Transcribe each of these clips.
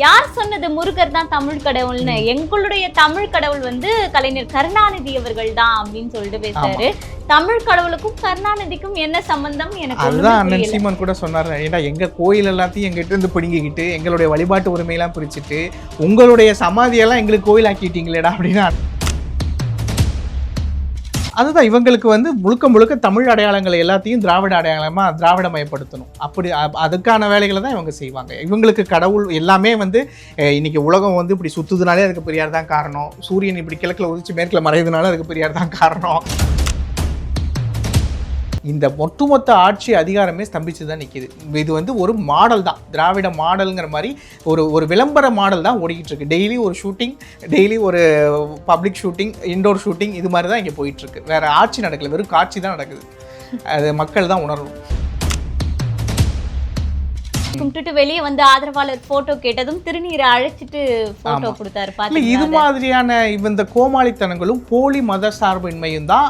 யார் சொன்னது முருகர் தான் தமிழ் கடவுள்னு? எங்களுடைய தமிழ் கடவுள் வந்து கலைஞர் கருணாநிதி அவர்கள் தான் அப்படின்னு சொல்லிட்டு பேசுறாரு. தமிழ் கடவுளுக்கும் கருணாநிதிக்கும் என்ன சம்பந்தம்? எனக்கு அதுதான் அண்ணன் சீமான் கூட சொன்னாரு. ஏன்னா எங்க கோயில் எல்லாத்தையும் எங்கிட்ட இருந்து பிடுங்கிக்கிட்டு எங்களுடைய வழிபாட்டு உரிமையெல்லாம் பிரிச்சுட்டு உங்களுடைய சமாதியெல்லாம் எங்களுக்கு கோயில் ஆக்கிட்டீங்களேடா அப்படின்னா அதுதான் இவங்களுக்கு வந்து முழுக்க முழுக்க தமிழ் அடையாளங்களை எல்லாத்தையும் திராவிட அடையாளமா திராவிடமயப்படுத்தணும். அப்படி அதுக்கான வேலைகளை தான் இவங்க செய்வாங்க. இவங்களுக்கு கடவுள் எல்லாமே வந்து இன்னைக்கு உலகம் வந்து இப்படி சுத்துதுனாலே அதுக்கு பெரியார் தான் காரணம். சூரியன் இப்படி கிழக்குல உதிச்சு மேற்குல மறையுதுனால அதுக்கு பெரியார் தான் காரணம். இந்த ஒட்டுமொத்த ஆட்சி அதிகாரமே ஸ்தம்பிச்சு தான் நிற்கிது. இது வந்து ஒரு மாடல் தான், திராவிட மாடலுங்கிற மாதிரி ஒரு விளம்பர மாடல் தான் ஓடிக்கிட்டு இருக்கு. டெய்லி ஒரு ஷூட்டிங், டெய்லி ஒரு பப்ளிக் ஷூட்டிங், இன்டோர் ஷூட்டிங், இது மாதிரி தான் இங்கே போயிட்டுருக்கு. வேறு ஆட்சி நடக்கல, வெறும் காட்சி தான் நடக்குது. அது மக்கள் தான் உணரணும். கும்பிட்டுட்டு வெளியே வந்து ஆதரவாளர் போட்டோ கேட்டதும் திருநீரை அழைச்சிட்டு போட்டோ கொடுத்தாரு. இது மாதிரியான இந்த கோமாளித்தனங்களும் போலி மத சார்பின்மையும் தான்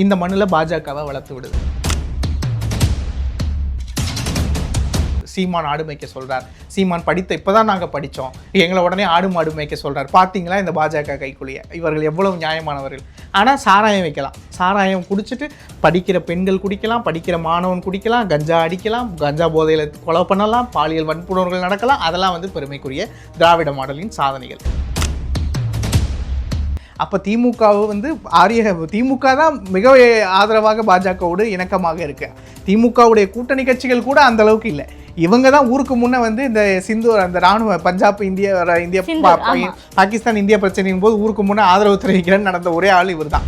இந்த மண்ணில் பாஜகவை வளர்த்து விடுது. சீமான் ஆடு மேய்க்க சொல்றார். சீமான் இப்போதான் நாங்கள் படித்தோம், எங்களை உடனே ஆடு மாடு மேய்க்க சொல்றார். பார்த்தீங்களா இந்த பாஜக கைக்குள்ளிய இவர்கள் எவ்வளவு நியாயமானவர்கள். ஆனால் சாராயம் வைக்கலாம், சாராயம் குடிச்சிட்டு படிக்கிற பெண்கள் குடிக்கலாம், படிக்கிற மாணவன் குடிக்கலாம், கஞ்சா அடிக்கலாம், கஞ்சா போதையில் கொலை பண்ணலாம், பாலியல் வன்புணர்வுகள் நடக்கலாம். அதெல்லாம் வந்து பெருமைக்குரிய திராவிட மாடலின் சாதனைகள். அப்போ திமுகவை வந்து திமுக தான் மிக ஆதரவாக பாஜகவோடு இணக்கமாக இருக்கு. திமுகவுடைய கூட்டணி கட்சிகள் கூட அந்த அளவுக்கு இல்லை. இவங்க தான் ஊருக்கு முன்னே வந்து இந்த அந்த ராணுவ பஞ்சாப் பாகிஸ்தான் இந்திய பிரச்சனையின் போது ஊருக்கு முன்னே ஆதரவு தெரிவிக்கிறேன்னு நடந்த ஒரே ஆள் இவர் தான்.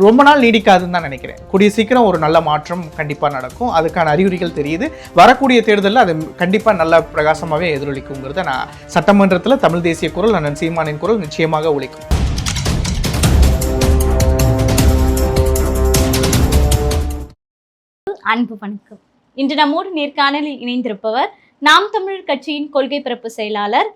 ரொம்ப நாள் நீடிக்காதுன்னு தான் நினைக்கிறேன். கூடிய சீக்கிரம் ஒரு நல்ல மாற்றம் கண்டிப்பாக நடக்கும். அதுக்கான அறிகுறிகள் தெரியுது. வரக்கூடிய தேர்தலில் அது கண்டிப்பாக நல்ல பிரகாசமாகவே எதிரொலிக்குங்கிறத நான் சட்டமன்றத்தில் தமிழ் தேசிய குரல் அண்ணன் சீமானின் குரல் நிச்சயமாக ஒலிக்கும். அன்பு வணக்கம். இன்று நம்மோடு நேர்காணலில் இணைந்திருப்பவர் நாம் தமிழர் கட்சியின் கொள்கை பரப்பு செயலாளர்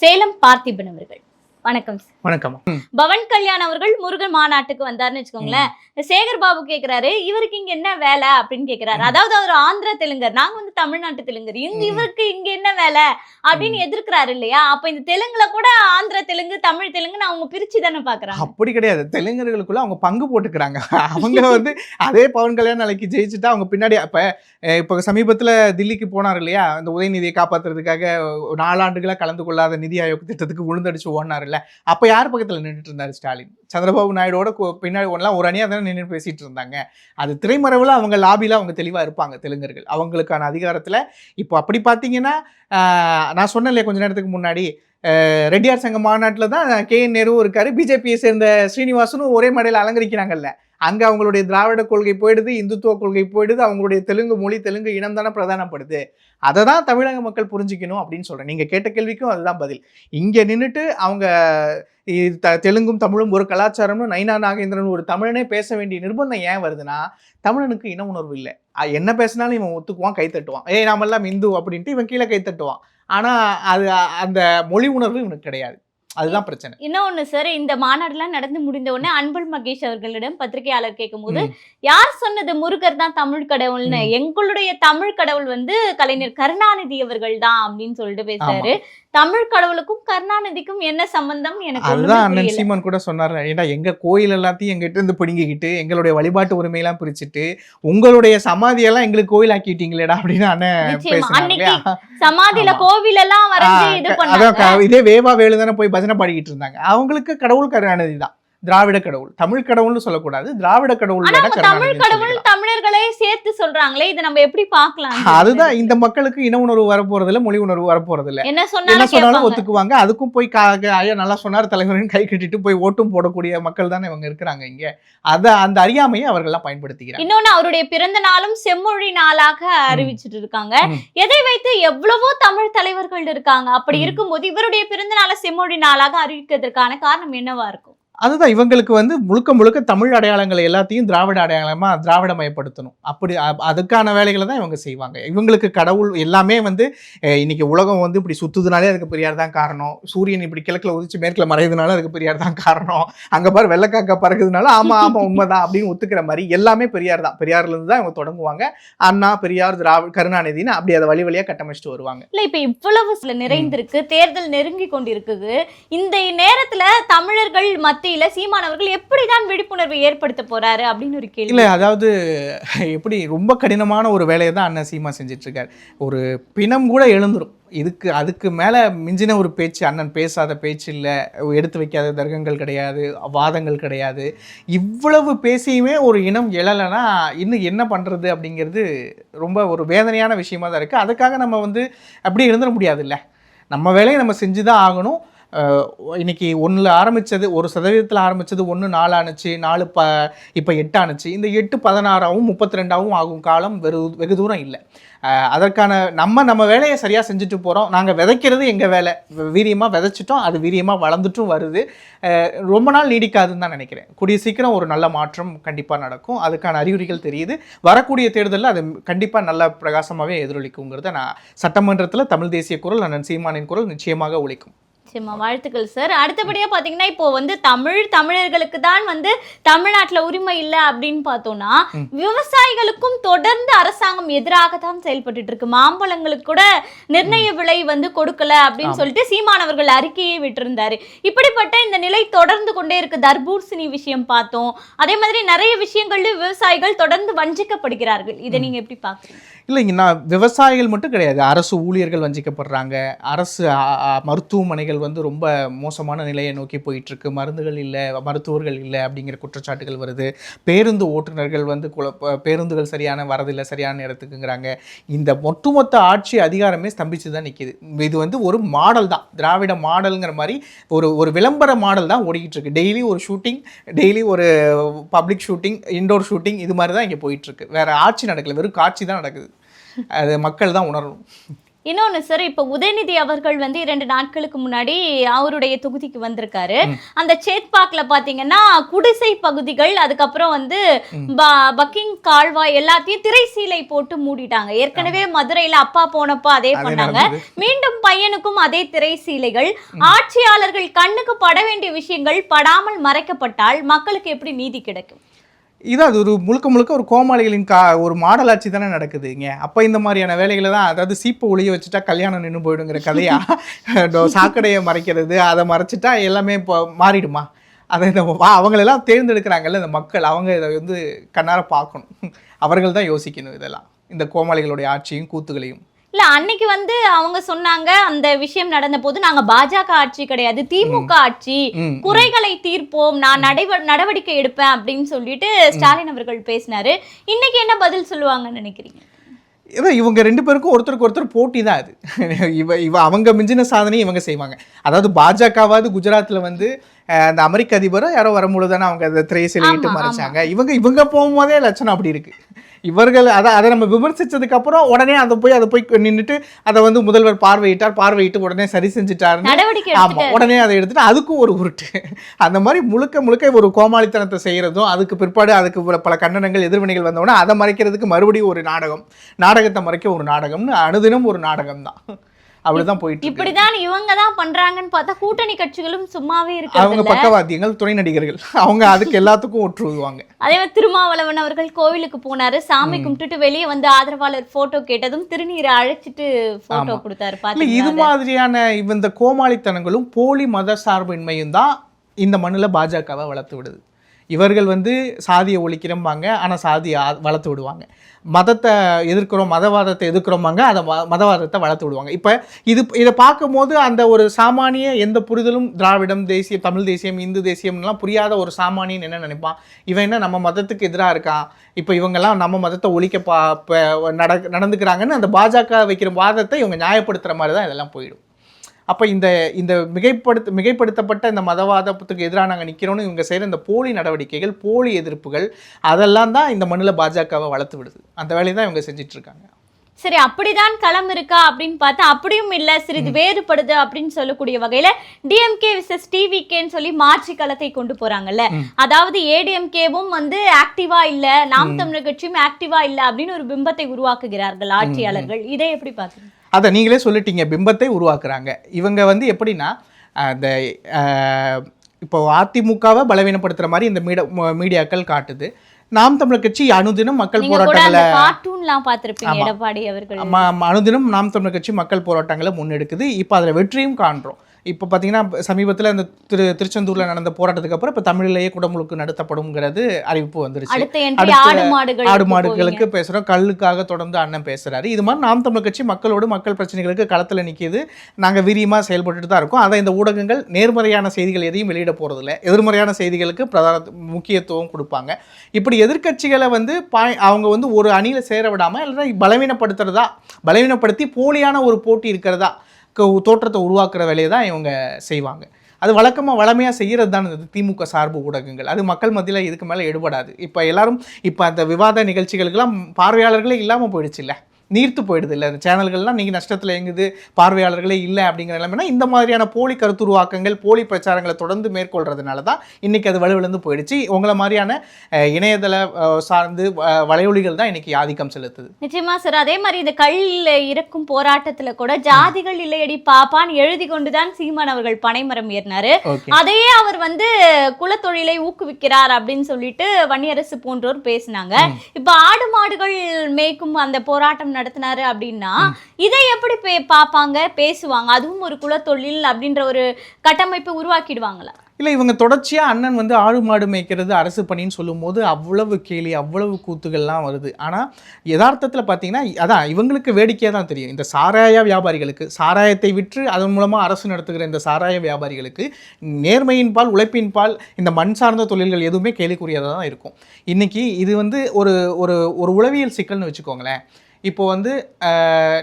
சேலம் பார்த்திபன் அவர்கள். வணக்கம். வணக்கம். பவன் கல்யாண் அவர்கள் முருகன் மாநாட்டுக்கு வந்தாருன்னு வச்சுக்கோங்களேன். சேகர் பாபு கேக்குறாரு, இவருக்கு இங்க என்ன வேலை அப்படின்னு கேக்குறாரு. அதாவது அவர் ஆந்திரா தெலுங்கர், நாங்க வந்து தமிழ்நாட்டு தெலுங்கர், இவருக்கு இங்க என்ன வேலை அப்படின்னு எதிர்க்கிறாரு இல்லையா? அப்ப இந்த தெலுங்குல கூட ஆந்திர தெலுங்கு, தமிழ் தெலுங்குன்னு அவங்க பிரிச்சு தானே பாக்குறாங்க. அப்படி கிடையாது, தெலுங்கர்களுக்குள்ள அவங்க பங்கு போட்டுக்கிறாங்க. அவங்க வந்து அதே பவன் கல்யாண் நாளைக்கு ஜெயிச்சுட்டா அவங்க பின்னாடி இப்போ சமீபத்தில் தில்லிக்கு போனார் இல்லையா, அந்த உதயநிதியை காப்பாற்றுறதுக்காக 4 ஆண்டுகளாக கலந்து கொள்ளாத நிதி ஆயோக் திட்டத்துக்கு விழுந்தடிச்சு ஓடினார் இல்லை. அப்போ யார் பக்கத்தில் நின்றுட்டு இருந்தார்? ஸ்டாலின். சந்திரபாபு நாயுடோட பின்னாடி ஒன்றலாம் ஒரு அணியாக தானே நின்று பேசிகிட்டு இருந்தாங்க. அது திரைமறைவில் அவங்க லாபியில் அவங்க தெளிவாக இருப்பாங்க தெலுங்கர்கள். அவங்களுக்கான அதிகாரத்தில் இப்போ அப்படி பார்த்தீங்கன்னா நான் சொன்னேன் இல்லையா கொஞ்ச நேரத்துக்கு முன்னாடி, ரெட்டியார் சங்க மாநாட்டில் தான் KN நேருவும் இருக்காரு, பிஜேபியை சேர்ந்த ஸ்ரீனிவாசனும் ஒரே மேடையில் அலங்கரிக்கிறாங்கல்ல. அங்கே அவங்களுடைய திராவிட கொள்கை போயிடுது, இந்துத்துவ கொள்கை போயிடுது, அவங்களுடைய தெலுங்கு மொழி தெலுங்கு இனம் தானே பிரதானப்படுது. அதை தான் தமிழக மக்கள் புரிஞ்சுக்கணும் அப்படின்னு சொல்கிறேன். நீங்கள் கேட்ட கேள்விக்கும் அதுதான் பதில். இங்கே நின்றுட்டு அவங்க தெலுங்கும் தமிழும் ஒரு கலாச்சாரம்னு நைனா நாகேந்திரன் ஒரு தமிழனே பேச வேண்டிய நிர்பந்தம் ஏன் வருதுன்னா, தமிழனுக்கு இன உணர்வு இல்லை. என்ன பேசினாலும் இவன் ஒத்துக்குவான், கைத்தட்டுவான். நாமெல்லாம் இந்து அப்படின்ட்டு இவன் கீழே கைத்தட்டுவான். ஆனால் அது அந்த மொழி உணர்வு இவனுக்கு கிடையாது. அதுதான் பிரச்சனை. இன்னொன்னு சார், இந்த மாநாடுலாம் நடந்து முடிந்த உடனே அன்புல் மகேஷ் அவர்களிடம் பத்திரிகையாளர் கேட்கும்போது, யார் சொன்னது முருகர் தான் தமிழ் கடவுள்னு? எங்களுடைய தமிழ் கடவுள் வந்து கலைஞர் கருணாநிதி அவர்கள் தான் அப்படின்னு சொல்லிட்டு பேசுறாரு. தமிழ் கடவுளுக்கும் கருணாநிதிக்கும் என்ன சம்பந்தம்? எனக்கு அதுதான் அண்ணன் சீமான் கூட சொன்னார். ஏன்னா எங்க கோயில் எல்லாத்தையும் எங்கிட்ட இருந்து பிடுங்கிக்கிட்டு எங்களுடைய வழிபாட்டு உரிமையெல்லாம் பிரிச்சுட்டு உங்களுடைய சமாதியெல்லாம் எங்களுக்கு கோயில் ஆக்கிட்டீங்களேடா அப்படின்னு அண்ணன் பேசுறாங்க. சமாதியில கோவில் எல்லாம் வரைஞ்சு இது பண்ணாங்க. இதே வேவா வேலு தானே போய் பஜனை பாடிக்கிட்டு இருந்தாங்க. அவங்களுக்கு கடவுள் கருணாநிதி தான், திராவிட கடவுள். தமிழ் கடவுள்னு சொல்லக்கூடாது, திராவிட கடவுள். தமிழ் கடவுள் தமிழர்களை சேர்த்து சொல்றாங்களே, இதை நம்ம எப்படி பார்க்கலாம்? அதுதான், இந்த மக்களுக்கு இன உணர்வு வரப்போறது இல்லை, மொழி உணர்வு வரப்போறது இல்லை. என்ன சொன்னாலும் ஒத்துக்குவாங்க. அதுக்கும் போய் ஐயா நல்லா சொன்னார் தலைவரின் கை கட்டிட்டு போய் ஓட்டும் போடக்கூடிய மக்கள் தானே இவங்க இருக்கிறாங்க இங்க. அந்த அறியாமையை அவர்கள்லாம் பயன்படுத்திக்கிறாங்க. இன்னொன்னு, அவருடைய பிறந்த நாளும் செம்மொழி நாளாக அறிவிச்சுட்டு இருக்காங்க. எதை வைத்து எவ்வளவோ தமிழ் தலைவர்கள் இருக்காங்க. அப்படி இருக்கும்போது இவருடைய பிறந்த நாளை செம்மொழி நாளாக அறிவிக்கிறதுக்கான காரணம் என்னவா இருக்கும்? அதுதான் இவங்களுக்கு வந்து முழுக்க முழுக்க தமிழ் அடையாளங்களை எல்லாத்தையும் திராவிட அடையாளமா திராவிடமயப்படுத்தணும். அப்படி அதுக்கான வேலைகளை தான் இவங்க செய்வாங்க. இவங்களுக்கு கடவுள் எல்லாமே வந்து இன்னைக்கு உலகம் வந்து இப்படி சுத்துதுனாலே அதுக்கு பெரியார் தான் காரணம். சூரியன் இப்படி கிழக்குல உதிச்சு மேற்குல மறையுதுனால அதுக்கு பெரியார் தான் காரணம். அங்க பாரு வெள்ளைக்காக்கா பறக்குதுனால ஆமா ஆமா உண்மைதான் அப்படின்னு ஒத்துக்கிற மாதிரி எல்லாமே பெரியார் தான். பெரியார்ல இருந்து தான் இவங்க தொடங்குவாங்க. அண்ணா, பெரியார், கருணாநிதினு அப்படி அதை வழி வழியா கட்டமைச்சிட்டு வருவாங்க. இல்ல இப்ப இவ்வளவு நிறைந்திருக்கு, தேர்தல் நெருங்கி கொண்டிருக்குது. இந்த நேரத்துல தமிழர்கள் மத்தியில சீமான் அவர்கள் எப்படிதான் விழிப்புணர்வு ஏற்படுத்த போறாரு அப்படின்னு ஒரு கேள்வி. இல்ல அதாவது எப்படி ரொம்ப கடினமான ஒரு வேலையை தான் அண்ணன் சீமா செஞ்சிட்டு இருக்காரு. ஒரு பிணம் கூட எழுந்துரும். அதுக்கு மேல மிஞ்சின ஒரு பேச்சு அண்ணன் பேசாத பேச்சு இல்லை, எடுத்து வைக்காத தர்க்கங்கள் கிடையாது, வாதங்கள் கிடையாது. இவ்வளவு பேசியுமே ஒரு இனம் எழலைன்னா இன்னும் என்ன பண்றது அப்படிங்கிறது ரொம்ப ஒரு வேதனையான விஷயமா தான் இருக்கு. அதுக்காக நம்ம வந்து அப்படி இருந்துட முடியாது இல்லை, நம்ம வேலையை நம்ம செஞ்சுதான் ஆகணும். இன்னைக்கு 1ல் ஆரம்பித்தது 1% ஆரம்பித்தது 1 4 ஆணுச்சு, 4 இப்போ 8 ஆணுச்சு. இந்த 8 16ஆகவும் 32ஆகவும் ஆகும் காலம் வெகு தூரம் இல்லை. அதற்கான நம்ம வேலையை சரியாக செஞ்சுட்டு போகிறோம். நாங்கள் விதைக்கிறது எங்கள் வேலை, வீரியமாக விதைச்சிட்டோம், அது வீரியமாக வளர்ந்துட்டும் வருது. ரொம்ப நாள் நீடிக்காதுன்னு தான் நினைக்கிறேன். கூடிய சீக்கிரம் ஒரு நல்ல மாற்றம் கண்டிப்பாக நடக்கும். அதுக்கான அறிகுறிகள் தெரியுது. வரக்கூடிய தேர்தலில் அது கண்டிப்பாக நல்ல பிரகாசமாகவே எதிரொலிக்குங்கிறத நான் சட்டமன்றத்தில் தமிழ் தேசிய குரல் அண்ணன் சீமானின் குரல் நிச்சயமாக ஒலிக்கும். நிச்சயமா, வாழ்த்துக்கள் சார். அடுத்தபடியா பாத்தீங்கன்னா இப்போ வந்து தமிழர்களுக்கு தான் வந்து தமிழ்நாட்டுல உரிமை இல்லை அப்படின்னு பார்த்தோம்னா, விவசாயிகளுக்கும் தொடர்ந்து அரசாங்கம் எதிராக தான் செயல்பட்டு இருக்கு. மாம்பழங்களுக்கு கூட நிர்ணய விலை வந்து கொடுக்கல அப்படின்னு சொல்லிட்டு சீமானவர்கள் அறிக்கையை விட்டிருந்தாரு. இப்படிப்பட்ட இந்த நிலை தொடர்ந்து கொண்டே இருக்கு. தர்பூசணி விஷயம் பார்த்தோம், அதே மாதிரி நிறைய விஷயங்கள்ல விவசாயிகள் தொடர்ந்து வஞ்சிக்கப்படுகிறார்கள். இதை நீங்க எப்படி பாக்குறீங்க? இல்லைங்க, நான் விவசாயிகள் மட்டும் கிடையாது, அரசு ஊழியர்கள் வஞ்சிக்கப்படுறாங்க. அரசு மருத்துவமனைகள் வந்து ரொம்ப மோசமான நிலையை நோக்கி போயிட்டு இருக்கு. மருந்துகள் இல்லை, மருத்துவர்கள் இல்லை அப்படிங்கிற குற்றச்சாட்டுகள் வருது. பேருந்து ஓட்டுநர்கள் வந்து பேருந்துகள் சரியான வரதில்லை, சரியான நேரத்துக்குங்கிறாங்க. இந்த ஒட்டுமொத்த ஆட்சி அதிகாரமே ஸ்தம்பிச்சு தான் நிற்கிது. இது வந்து ஒரு மாடல் தான், திராவிட மாடல்ங்கிற மாதிரி ஒரு விளம்பர மாடல் தான் ஓடிக்கிட்டு இருக்கு. டெய்லி ஒரு ஷூட்டிங், டெய்லி ஒரு பப்ளிக் ஷூட்டிங், இன்டோர் ஷூட்டிங், இது மாதிரி தான் இங்கே போயிட்டு இருக்கு. வேற ஆட்சி நடக்கல, வெறும் காட்சி தான் நடக்குது. அது மக்கள் தான் உணரணும். இன்னொன்னு சார், இப்ப உதயநிதி அவர்கள் வந்து 2 நாட்களுக்கு முன்னாடி அவருடைய தொகுதிக்கு வந்திருக்காரு. அந்த சேத்பாக்ல பாத்தீங்கன்னா குடிசை பகுதிகள், அதுக்கப்புறம் வந்து பக்கிங் கால்வாய் எல்லாத்தையும் திரைசீலை போட்டு மூடிட்டாங்க. ஏற்கனவே மதுரையில அப்பா போனப்போ அதே பண்ணாங்க, மீண்டும் பையனுக்கும் அதே திரைசீலைகள். ஆட்சியாளர்கள் கண்ணுக்கு பட வேண்டிய விஷயங்கள் படாமல் மறைக்கப்பட்டால் மக்களுக்கு எப்படி நீதி கிடைக்கும்? அது ஒரு முழுக்க ஒரு கோமாளிகளின் ஒரு மாடல் ஆட்சி தானே நடக்குதுங்க. அப்போ இந்த மாதிரியான வேலைகளை தான், அதாவது சீப்பை ஒளிய வச்சுட்டா கல்யாணம் நின்று போயிடுங்கிற கதையா, சாக்கடையை மறைக்கிறது, அதை மறைச்சிட்டா எல்லாமே இப்போ மாறிடுமா? அதை அவங்களெல்லாம் தேர்ந்தெடுக்கிறாங்கல்ல இந்த மக்கள், அவங்க இதை வந்து கண்ணார பார்க்கணும். அவர்கள் தான் யோசிக்கணும் இதெல்லாம், இந்த கோமாளிகளுடைய ஆட்சியும் கூத்துகளையும். இல்ல அன்னைக்கு வந்து அவங்க சொன்னாங்க, அந்த விஷயம் நடந்த போது நாங்க பாஜக ஆட்சி கிடையாது, திமுக ஆட்சி, குறைகளை தீர்ப்போம், நான் நடவடிக்கை எடுப்பேன் அப்படின்னு சொல்லிட்டு ஸ்டாலின் அவர்கள் பேசினாரு. இன்னைக்கு என்ன பதில் சொல்லுவாங்கன்னு நினைக்கிறீங்க? இவங்க 2 பேருக்கும் ஒருத்தருக்கு ஒருத்தர் போட்டி தான் அது. அவங்க மிஞ்சின சாதனையும் இவங்க செய்வாங்க. அதாவது பாஜகவாவது குஜராத்தில் வந்து அந்த அமெரிக்க அதிபரும் யாரோ வரும்பொழுது தானே அவங்க அதை திரைசீலையிட்டு மறைச்சாங்க. இவங்க போகும்போதே லட்சணம் அப்படி இருக்கு. இவர்கள் அதை நம்ம விமர்சிச்சதுக்கு அப்புறம் உடனே அதை போய் நின்றுட்டு அதை வந்து முதல்வர் பார்வையிட்டு உடனே சரி செஞ்சுட்டாரு. ஆமா, உடனே அதை எடுத்துட்டு அதுக்கும் ஒரு உருட்டு. அந்த மாதிரி முழுக்க ஒரு கோமாளித்தனத்தை செய்யறதும், அதுக்கு பிற்பாடு அதுக்கு பல கண்டனங்கள் எதிர்வினைகள் வந்தோடனே அதை மறைக்கிறதுக்கு மறுபடியும் ஒரு நாடகத்தை மறைக்க ஒரு நாடகம்னு அனுதினம் ஒரு நாடகம் தான். அப்படிதான் போயிட்டு இப்படிதான் இவங்க தான் பண்றாங்கன்னு பார்த்தா கூட்டணி கட்சிகளும் சும்மாவே இருக்கு. அவங்க பக்கவாத்தியங்கள், துணை நடிகர்கள், அவங்க அதுக்கு எல்லாத்துக்கும் ஒற்றுவாங்க. அதே மாதிரி திருமாவளவன் அவர்கள் கோவிலுக்கு போனாரு, சாமி கும்பிட்டுட்டு வெளியே வந்து ஆதரவாளர் போட்டோ கேட்டதும் திருநீரை அழைச்சிட்டு போட்டோ கொடுத்தாரு. பாத்தீங்களா? இது மாதிரியான இந்த கோமாளித்தனங்களும் போலி மத சார்பின்மையும் தான் இந்த மண்ணுல பாஜகவை வளர்த்து விடுது. இவர்கள் வந்து சாதியை ஒழிக்கிறோம்பாங்க, ஆனால் சாதியை வளர்த்து விடுவாங்க. மதத்தை எதிர்க்கிறோம், மதவாதத்தை எதிர்க்கிறோம்பாங்க, அதை மதவாதத்தை வளர்த்து விடுவாங்க. இப்போ இதை பார்க்கும்போது அந்த ஒரு சாமானிய எந்த புரிதலும் திராவிடம் தேசியம், தமிழ் தேசியம், இந்து தேசியம்லாம் புரியாத ஒரு சாமானியன் என்ன நினைப்பான்? இவன் என்ன நம்ம மதத்துக்கு எதிராக இருக்கான், இப்போ இவங்கெல்லாம் நம்ம மதத்தை ஒழிக்க நடந்துக்கிறாங்கன்னு அந்த பாஜக வைக்கிற வாதத்தை இவங்க நியாயப்படுத்துகிற மாதிரி தான் இதெல்லாம் போயிடும். அப்போ இந்த மிகைப்படுத்தப்பட்ட இந்த மதவாதத்துக்கு எதிராக நாங்கள் நிற்கிறோன்னு இவங்க செய்கிற இந்த போலி நடவடிக்கைகள், போலி எதிர்ப்புகள், அதெல்லாம் தான் இந்த மண்ணில் பாஜகவை வளர்த்து விடுது. அந்த வேலையை தான் இவங்க செஞ்சிட்ருக்காங்க. சரி, அப்படிதான் களம் இருக்கா அப்படின்னு பார்த்தா அப்படியும் இல்ல, சிறிது வேறுபடுது அப்படின்னு சொல்லக்கூடிய வகையில டிஎம்கே விசஸ் டிவிகேன்னு சொல்லி மாற்றி களத்தை கொண்டு போறாங்கல்ல. அதாவது ஏடிஎம்கேவும் வந்து ஆக்டிவா இல்ல, நாம் தமிழர் கட்சியும் ஆக்டிவா இல்ல அப்படின்னு ஒரு பிம்பத்தை உருவாக்குகிறார்கள் ஆட்சியாளர்கள். இதை எப்படி பாக்குறீங்க? அதை நீங்களே சொல்லிட்டீங்க, பிம்பத்தை உருவாக்குறாங்க. இவங்க வந்து எப்படின்னா அந்த இப்போ அதிமுகவை பலவீனப்படுத்துற மாதிரி இந்த மீடியாக்கள் காட்டுது. நாம் தமிழர் கட்சி அனுதினம் மக்கள் போராட்டங்களை கார்ட்டூன்லாம் பார்த்திருப்பீங்க எடப்பாடி அவர்கள். அனுதினம் நாம் தமிழர் கட்சி மக்கள் போராட்டங்களை முன்னெடுக்குது. இப்போ அதில் வெற்றியும் காண்றோம். இப்போ பார்த்தீங்கன்னா சமீபத்தில் அந்த திருச்செந்தூரில் நடந்த போராட்டத்துக்கு அப்புறம் இப்போ தமிழிலேயே குடமுழுக்கு நடத்தப்படும்ங்கிறது அறிவிப்பு வந்துருச்சு. ஆடு மாடுகளுக்கு பேசுகிறோம், கல்லுக்காக தொடர்ந்து அண்ணன் பேசுகிறாரு. இது மாதிரி நாம் தமிழர் கட்சி மக்களோடு மக்கள் பிரச்சனைகளுக்கு களத்தில் நிற்கிது. நாங்கள் வீரியமாக செயல்பட்டு தான் இருக்கோம். அதை இந்த ஊடகங்கள் நேர்மறையான செய்திகள் எதையும் வெளியிட போகிறதில்ல, எதிர்மறையான செய்திகளுக்கு முக்கியத்துவம் கொடுப்பாங்க. இப்படி எதிர்கட்சிகளை வந்து அவங்க வந்து ஒரு அணியில் சேர விடாமல் இல்லைன்னா பலவீனப்படுத்தி போலியான ஒரு போட்டி இருக்கிறதா தோற்றத்தை உருவாக்குற வேலையை தான் இவங்க செய்வாங்க. அது வளமையாக செய்கிறது தான் இந்த திமுக சார்பு ஊடகங்கள். அது மக்கள் மத்தியில் இதுக்கு மேலே எடுபடாது. இப்போ எல்லாரும் இப்போ அந்த விவாத நிகழ்ச்சிகளுக்கெல்லாம் பார்வையாளர்களே இல்லாமல் போயிடுச்சு இல்லை, நீர்த்து போயிடுது இல்லை. அந்த சேனல்கள்லாம் நீங்கள் நஷ்டத்தில் எங்குது, பார்வையாளர்களே இல்லை அப்படிங்கிற நிலைமைனா இந்த மாதிரியான போலி கருத்துருவாக்கங்கள், போலி பிரச்சாரங்களை தொடர்ந்து மேற்கொள்றதுனால தான் இன்றைக்கி அது வலுவிழந்து போயிடுச்சு. உங்களை மாதிரியான இணையதள சார்ந்து வலையொலிகள் தான் இன்றைக்கி ஆதிக்கம் செலுத்துது. நிச்சயமா சார். அதே மாதிரி இந்த கல்லில் இறக்கும் போராட்டத்தில் கூட ஜாதிகள் இல்லையடி பாப்பான்னு எழுதி கொண்டு தான் சீமான் அவர்கள் பனைமரம் ஏறினாரு. அதையே அவர் வந்து குலத்தொழிலை ஊக்குவிக்கிறார் அப்படின்னு சொல்லிட்டு வன்னியரசு போன்றோர் பேசினாங்க. இப்போ ஆடு மாடுகள் மேய்க்கும் அந்த போராட்டம் நடத்தினாரு அப்படின்னா இதை எப்படி பார்ப்பாங்க, பேசுவாங்க? அதுவும் ஒரு குலத்தொழில் அப்படின்ற ஒரு கட்டமைப்பை உருவாக்கிடுவாங்களா? இல்லை, இவங்க தொடர்ச்சியாக அண்ணன் வந்து ஆடு மாடு மேய்க்கிறது அரசு பணின்னு சொல்லும்போது அவ்வளவு கேலி, அவ்வளவு கூத்துகள்லாம் வருது. ஆனால் யதார்த்தத்தில் பார்த்தீங்கன்னா அதான் இவங்களுக்கு வேடிக்கையாக தான் தெரியும். இந்த சாராய வியாபாரிகளுக்கு, சாராயத்தை விற்று அதன் மூலமாக அரசு நடத்துகிற இந்த சாராய வியாபாரிகளுக்கு நேர்மையின் பால், உழைப்பின் பால், இந்த மண் சார்ந்த தொழில்கள் எதுவுமே கேலிக்குரியதாக தான் இருக்கும். இன்றைக்கி இது வந்து ஒரு ஒரு உளவியல் சிக்கல்னு வச்சுக்கோங்களேன். இப்போ வந்து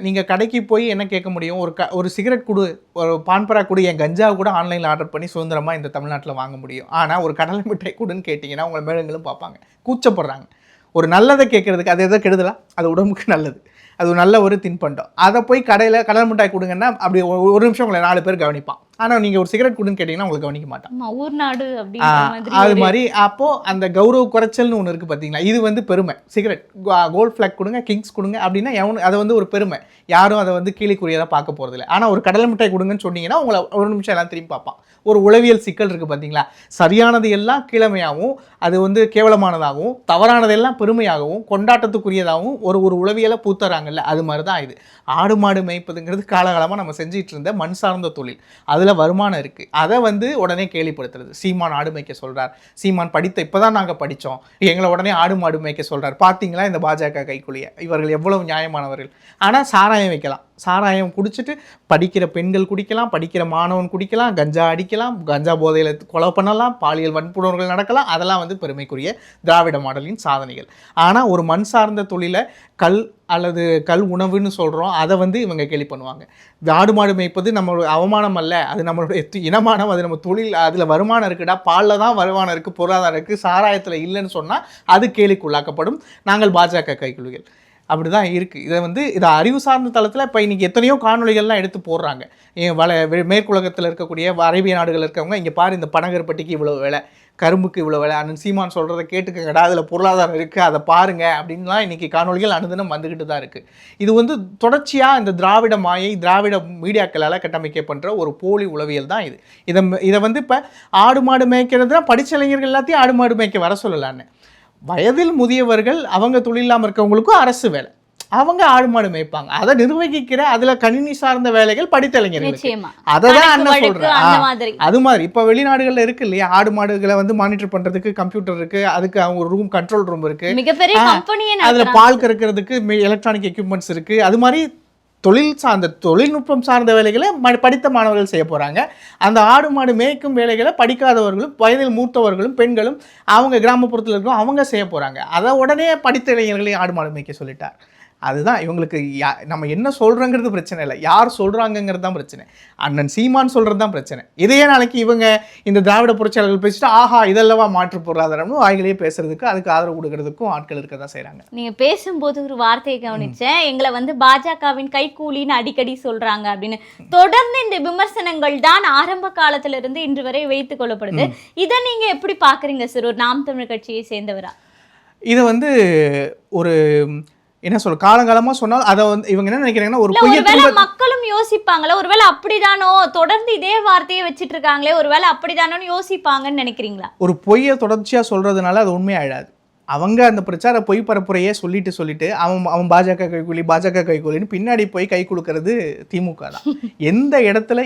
நீங்கள் கடைக்கு போய் என்ன கேட்க முடியும்? ஒரு சிகரெட் கொடு, ஒரு பான்பரா கொடு, என் கஞ்சா கூட ஆன்லைனில் ஆர்டர் பண்ணி சுதந்திரமாக இந்த தமிழ்நாட்டில் வாங்க முடியும். ஆனால் ஒரு கடலை மிட்டாய் கொடுன்னு கேட்டிங்கன்னா உங்களை மேலங்களும் பார்ப்பாங்க, கூச்சப்படுறாங்க. ஒரு நல்லதை கேட்குறதுக்கு அது எதோ கெடுதலா, அது உடம்புக்கு நல்லது, அது நல்ல ஒரு தின்பண்டம். அதை போய் கடையில் கடலை மிட்டாய் கொடுங்கன்னா அப்படி ஒரு நிமிஷம் உங்களை 4 பேர் கவனிப்பான். ஆனால் நீங்கள் ஒரு சிகரெட் கொடுன்னு கேட்டிங்கன்னா உங்களுக்கு கவனிக்க மாட்டான். ஊர் நாடு அது மாதிரி அப்போது அந்த கௌரவ குறைச்சல்னு ஒன்று இருக்குது பார்த்தீங்களா, இது வந்து பெருமை. சிகரெட் கோல்ட் ஃப்ளாக் கொடுங்க, கிங்ஸ் கொடுங்க அப்படின்னா அதை வந்து ஒரு பெருமை. யாரும் அதை வந்து கீழிக்குரியதாக பார்க்க போகிறதில்ல. ஆனால் ஒரு கடலை மிட்டாய் கொடுங்கன்னு சொன்னீங்கன்னா உங்களை ஒரு நிமிஷம் எல்லாம் திரும்பி பார்ப்பான். ஒரு உளவியல் சிக்கல் இருக்குது பார்த்தீங்களா. சரியானது எல்லாம் கீழமையாகவும், அது வந்து கேவலமானதாகவும், தவறானதெல்லாம் பெருமையாகவும், கொண்டாட்டத்துக்குரியதாகவும் ஒரு உளவியலை பூத்தராங்கல்ல, அது மாதிரி தான் இது. ஆடு மாடு மேய்ப்பதுங்கிறது காலகாலமாக நம்ம செஞ்சிட்டு இருந்த மண் சார்ந்த தொழில். அதில் வருமானம் இருக்குது. அதை வந்து உடனே கேலிப்படுத்துறது. சீமான் ஆடு மேய்க்க சொல்கிறார், சீமான் இப்போ தான் நாங்கள் படித்தோம், எங்களை உடனே ஆடு மாடு மேய்க்க சொல்கிறார். பார்த்தீங்களா இந்த பாஜக கைக்குள்ளிய இவர்கள் எவ்வளவு நியாயமானவர்கள். ஆனால் சாராயம் வைக்கலாம், சாராயம் குடிச்சிட்டு படிக்கிற பெண்கள் குடிக்கலாம், படிக்கிற மாணவன் குடிக்கலாம், கஞ்சா அடிக்கலாம், கஞ்சா போதையில் கொலை பண்ணலாம், பாலியல் வன்புணர்வுகள் நடக்கலாம். அதெல்லாம் வந்து பெருமைக்குரிய திராவிட மாடலின் சாதனைகள். ஆனால் ஒரு மண் சார்ந்த தொழிலை கல் அல்லது கல் உணவுன்னு சொல்கிறோம், அதை வந்து இவங்க கேலி பண்ணுவாங்க. ஆடு மாடு மேய்ப்பது நம்மளோட அவமானம் அல்ல, அது நம்மளுடைய இனமானம், அது நம்ம தொழில், அதில் வருமானம் இருக்குடா, பாலில் தான் வருமானம் இருக்குது, பொருளாதாரம் இருக்குது, சாராயத்தில் இல்லைன்னு சொன்னால் அது கேலிக்குள்ளாக்கப்படும். நாங்கள் பாஜக கைக்குழுகள் அப்படி தான் இருக்குது. இதை அறிவு சார்ந்த தளத்தில் இப்போ இன்றைக்கி எத்தனையோ காணொலிகள்லாம் எடுத்து போடுறாங்க. மேற்குலகத்தில் இருக்கக்கூடிய அரேபிய நாடுகள் இருக்கவங்க, இங்கே பாரு இந்த பனகருப்பட்டிக்கு இவ்வளோ விலை, கரும்புக்கு இவ்வளோ விலை, அண்ணன் சீமான் சொல்கிறத கேட்டுக்கங்கடா, அதில் பொருளாதாரம் இருக்குது, அதை பாருங்கள் அப்படின்லாம் இன்றைக்கி காணொலிகள் அனுதினம் வந்துக்கிட்டு தான் இருக்குது. இது வந்து தொடர்ச்சியாக இந்த திராவிட மாயை, திராவிட மீடியாக்களால் கட்டமைக்கப்படுற ஒரு போலி உளவியல் தான் இது. இதை வந்து இப்போ ஆடு மாடு மேய்க்கிறதுனா படித்த இளைஞர்கள் எல்லாத்தையும் ஆடு மாடு மேய்க்க வர சொல்லலான்னு, வயதில் முதியவர்கள் அவங்க தொழில் இல்லாமல் இருக்கவங்களுக்கும் அரசு வேலை, அவங்க ஆடு மாடு மேய்ப்பாங்க. அதை நிர்வகிக்கிற அதுல கணினி சார்ந்த வேலைகள் படித்த இளைஞர்களுக்கு. அதான் அண்ணன் சொல்றேன். அது மாதிரி இப்ப வெளிநாடுகள்ல இருக்கு இல்லையா, ஆடு மாடுகளை வந்து மானிட்டர் பண்றதுக்கு கம்ப்யூட்டர் இருக்கு, அதுக்கு அவங்க ஒரு ரூம், கண்ட்ரோல் ரூம் இருக்கு, அதுல பால் கறக்கிறதுக்கு எலக்ட்ரானிக் எக்யூப்மெண்ட்ஸ் இருக்கு. அது மாதிரி தொழில்நுட்பம் சார்ந்த வேலைகளை படித்த மாணவர்கள் செய்ய போகிறாங்க. அந்த ஆடு மாடு மேய்க்கும் வேலைகளை படிக்காதவர்களும் வயதில் மூத்தவர்களும் பெண்களும் அவங்க கிராமப்புறத்தில் இருக்கிறோம் அவங்க செய்ய போகிறாங்க. அதை உடனே படித்த இளைஞர்களையும் ஆடு மாடு மேய்க்க சொல்லிட்டார். அதுதான் இவங்களுக்கு நம்ம என்ன சொல்றோங்கிறது பிரச்சனை இல்லை, யார் சொல்றாங்கங்கிறது தான் பிரச்சனை. அண்ணன் சீமான் சொல்றது தான் பிரச்சனை. இதையே நாளைக்கு இவங்க இந்த திராவிட புரட்சியாளர்கள் பேசிட்டு ஆஹா இதெல்லவா மாற்று பொருளாதாரம்னு வாய்களையே பேசுறதுக்கு அதுக்கு ஆதரவு கொடுக்கறதுக்கும் ஆட்கள் இருக்க தான் செய்றாங்க. நீங்க பேசும்போது ஒரு வார்த்தையை கவனிச்சேன், எங்களை வந்து பாஜகவின் கைக்கூலின்னு அடிக்கடி சொல்றாங்க அப்படின்னு. தொடர்ந்து இந்த விமர்சனங்கள் தான் ஆரம்ப காலத்துல இருந்து இன்று வரை வைத்துக் கொள்ளப்படுது. இதை நீங்க எப்படி பாக்குறீங்க சார், ஒரு நாம் தமிழர் கட்சியை சேர்ந்தவரா? இதை வந்து ஒரு என்ன சொல்ற காலங்காலமா சொன்னால் அதை வந்து இவங்க என்ன நினைக்கிறாங்கன்னா ஒரு ஒருவேளை மக்களும் யோசிப்பாங்களா, ஒருவேளை அப்படிதானோ தொடர்ந்து இதே வார்த்தையை வச்சிட்டு இருக்காங்களே, ஒருவேளை அப்படிதானோன்னு யோசிப்பாங்கன்னு நினைக்கிறீங்களா? ஒரு பொய்யை தொடர்ச்சியா சொல்றதுனால அது உண்மையாயிடாது. அவங்க அந்த பிரச்சார பொய் பரப்புரையே சொல்லிட்டு அவன் பாஜக கைக்கூலின்னு பின்னாடி போய் கை கொடுக்கறது திமுக தான். எந்த இடத்துல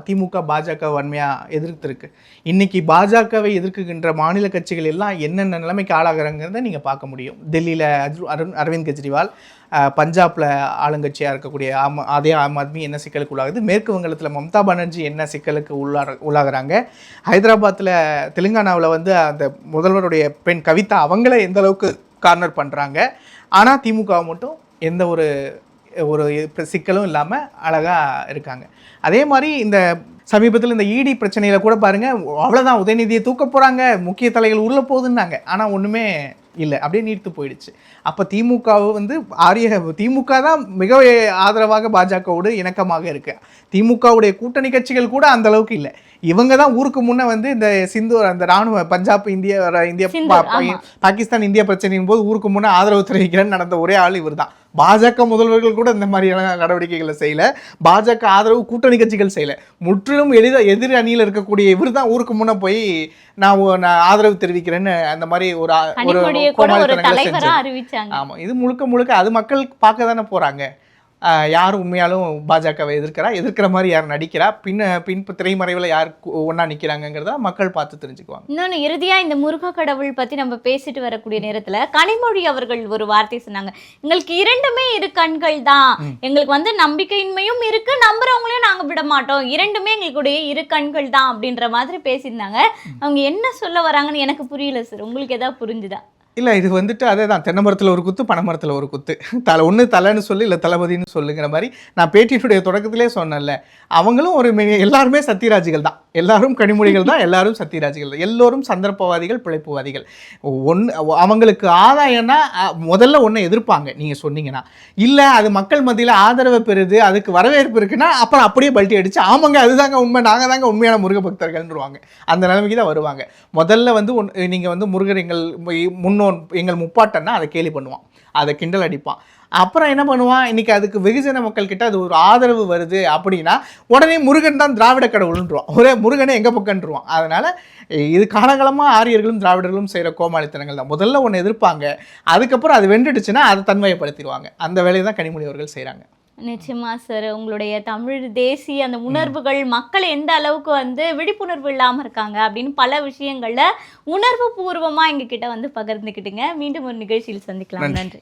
திமுக பாஜக வன்மையா எதிர்த்திருக்கு. இன்னைக்கு பாஜகவை எதிர்க்குகின்ற மாநில கட்சிகள் எல்லாம் என்னென்ன நிலைமைக்கு ஆளாகிறாங்கிறத நீங்க பார்க்க முடியும். டெல்லியில அரவிந்த் கெஜ்ரிவால், பஞ்சாப்ல ஆளுங்கட்சியாக இருக்கக்கூடிய அதே ஆம் ஆத்மி என்ன சிக்கலுக்கு உள்ளாகுது, மேற்கு வங்கத்தில் மம்தா பானர்ஜி என்ன சிக்கலுக்கு உள்ளாகிறாங்க, ஹைதராபாத்தில் தெலுங்கானாவில் வந்து அந்த முதல்வருடைய பெண் கவிதா அவங்கள எந்த அளவுக்கு கார்னர் பண்ணுறாங்க. ஆனால் திமுக மட்டும் எந்த ஒரு சிக்கலும் இல்லாமல் அழகாக இருக்காங்க. அதே மாதிரி இந்த சமீபத்தில் இந்த இடி பிரச்சனையில் கூட பாருங்கள், அவ்வளோதான் உதயநிதியை தூக்க போகிறாங்க, முக்கிய தலைகள் உள்ள போகுதுன்னாங்க. ஆனால் ஒன்றுமே இல்லை, அப்படியே நீர்த்து போயிடுச்சு. அப்போ திமுக வந்து திமுக தான் மிக ஆதரவாக பாஜகவோடு இணக்கமாக இருக்கு. திமுகவுடைய கூட்டணி கட்சிகள் கூட அந்த அளவுக்கு இல்லை. இவங்க தான் ஊருக்கு முன்னே வந்து இந்த அந்த ராணுவ பஞ்சாப் பாகிஸ்தான் இந்தியா பிரச்சனையின் போது ஊருக்கு முன்னே ஆதரவு தெரிவிக்கிறேன்னு நடந்த ஒரே ஆள் இவர் தான். பாஜக முதல்வர்கள் கூட இந்த மாதிரியான நடவடிக்கைகளை செய்யல, பாஜக ஆதரவு கூட்டணி கட்சிகள் செய்யல. முற்றிலும் எதிர் அணியில் இருக்கக்கூடிய இவர் தான் ஊருக்கு முன்னே போய் நான் ஆதரவு தெரிவிக்கிறேன்னு அந்த மாதிரி ஒரு அறிவிச்சாங்க. ஆமா, இது முழுக்க அது மக்கள் பார்க்க தானே போறாங்க. யார் உண்மையாலும் பாஜகவை எதிர்க்கிற மாதிரி யார் நடிக்கிறா, பின் திரைமறைவில் யார் ஒன்றா நிற்கிறாங்கிறத மக்கள் பார்த்து தெரிஞ்சுக்குவாங்க. இன்னொன்று இறுதியாக இந்த முருக கடவுள் பற்றி நம்ம பேசிட்டு வரக்கூடிய நேரத்தில் கனிமொழி அவர்கள் ஒரு வார்த்தை சொன்னாங்க, எங்களுக்கு இரண்டுமே இரு கண்கள் தான், எங்களுக்கு வந்து நம்பிக்கையின்மையும் இருக்கு, நம்புறவங்களையும் நாங்கள் விட மாட்டோம், இரண்டுமே எங்களுடைய இரு கண்கள் தான் அப்படின்ற மாதிரி பேசியிருந்தாங்க. அவங்க என்ன சொல்ல வராங்கன்னு எனக்கு புரியல சார், உங்களுக்கு எதாவது புரிஞ்சுதா? இல்லை, இது வந்துட்டு அதே தான், தென்னை மரத்தில் ஒரு குத்து பனை மரத்தில் ஒரு குத்து, ஒன்று தலைன்னு சொல்லி இல்லை தளபதினு சொல்லுங்கிற மாதிரி நான் பேட்டியினுடைய தொடக்கத்திலே சொன்னேன்ல. அவங்களும் எல்லாருமே சத்தியராஜிகள் தான், எல்லாரும் கனிமொழிகள் தான், எல்லாரும் சத்தியராஜிகள் தான், எல்லோரும் சந்தர்ப்பவாதிகள், பிழைப்புவாதிகள். அவங்களுக்கு ஆதாயம்னா முதல்ல ஒன்று எதிர்ப்பாங்க நீங்கள் சொன்னீங்கன்னா, இல்லை அது மக்கள் மத்தியில் ஆதரவை பெறுது, அதுக்கு வரவேற்பு இருக்குன்னா அப்புறம் அப்படியே பல்ட்டி அடிச்சு ஆமாங்க அதுதாங்க உண்மை, நாங்கள் தாங்க உண்மையான முருக பக்தர்கள்ன்றுவாங்க. அந்த நிலைமைக்கு தான் வருவாங்க. முதல்ல வந்து நீங்கள் வந்து முருகர் எங்கள் முப்பாட்டன்னா அதை கேலி பண்ணுவான், அதை கிண்டல் அடிப்பான். அப்புறம் என்ன பண்ணுவான், இன்னைக்கு அதுக்கு வெகுஜன மக்கள் கிட்ட அது ஒரு ஆதரவு வருது அப்படின்னா உடனே முருகன் தான் திராவிட கடவுள்ன்றான், ஒரே முருகனே எங்க பக்கம்ன்றான். அதனால இது காலகாலமாக ஆரியர்களும் திராவிடர்களும் செய்கிற கோமாளித்தனங்கள் தான். முதல்ல ஒன்று எதிர்ப்பாங்க, அதுக்கப்புறம் அது வென்றுடுச்சுன்னா அதை தன்மையப்படுத்திடுவாங்க. அந்த வேலையை தான் கனிமொழி அவர்கள் செய்கிறாங்க. நிச்சயமா சார், உங்களுடைய தமிழ் தேசிய அந்த உணர்வுகள் மக்கள் எந்த அளவுக்கு வந்து விழிப்புணர்வு இல்லாமல் இருக்காங்க அப்படின்னு பல விஷயங்கள்ல உணர்வு பூர்வமாக எங்ககிட்ட வந்து பகிர்ந்துக்கிட்டுங்க. மீண்டும் ஒரு நிகழ்ச்சியில் சந்திக்கலாம். நன்றி.